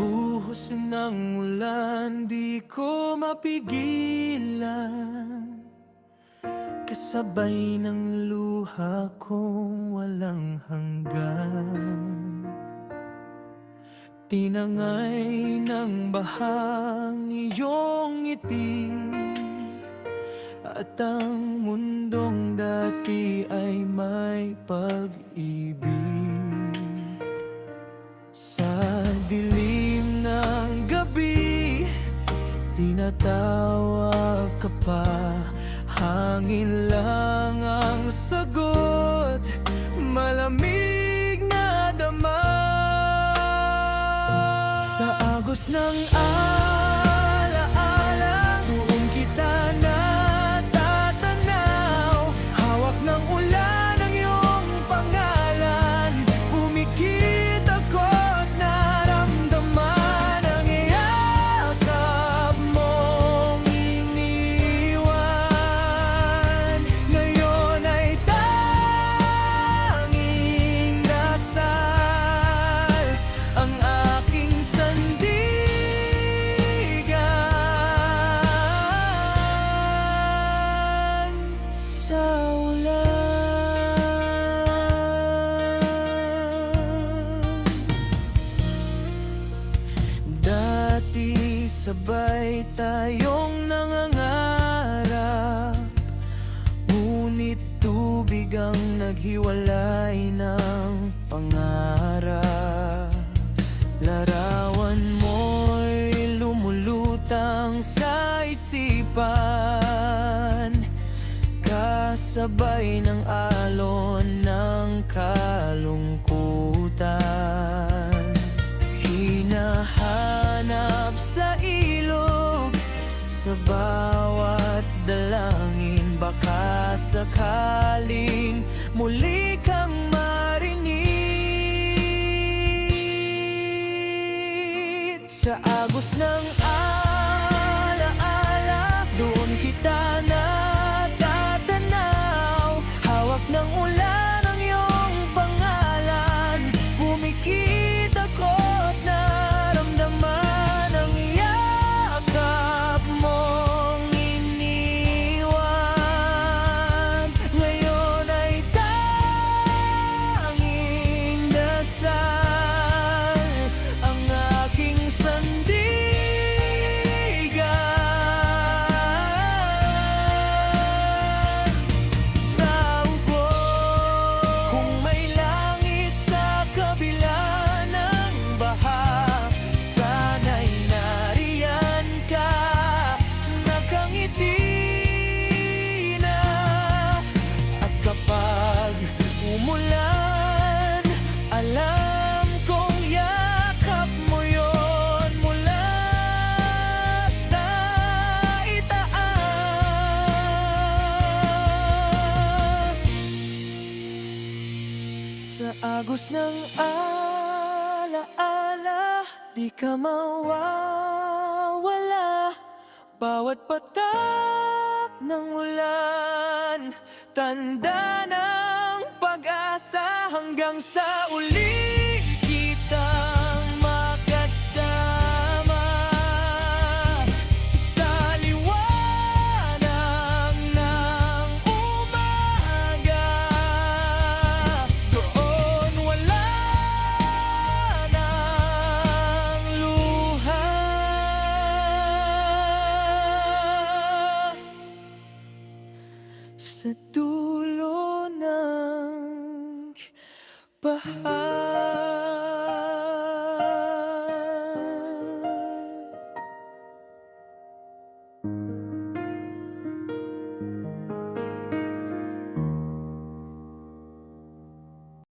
Buhos ng ulan, di ko mapigilan, kasabay ng luha kong walang hanggan. Tinangay ng bahang iyong ngiti, at ang mundong dati ay may pag-ibig. Sa dilim ng gabi, tinatawag ka pa, hangin lang ang sagot, malamig na dama. Sa agos ng alaala, doon kita natatanaw, hawak ng ulan ang iyong pangalan, pumikit ako't naramdaman ang yakap mong iniwan. Ngayon ay tanging dasal ang aking sandigan sa ulan. Dati sabay tayong nangangarap, ngunit tubig ang naghiwalay ng pangarap. Larawan mo'y lumulutang sa isipan, kasabay ng alon ng kalungkutan. Hinahanap sa ilog, sa bawat dalangin, baka sakaling muli kang marinig. Sa agos ng alaala, doon kita natatanaw, hawak ng ulan ang iyong pangalan, pumikit ako't naramdaman ang yakap mong iniwan. Ngayon ay tanging dasal ang aking sandigan sa ugos. Kung may langit sa kabila ng baha, sana'y nariyan ka, nakangiti na. At kapag umulan, alam kong yakap mo yon mula sa itaas. Sa agos ng alaala, di ka mawawala, bawat patak ng ulan, tanda ng pag-asa, hanggang sa uli kitang makasama sa liwanag ng umaga. Doon wala ng luha, sa dulo ng baha.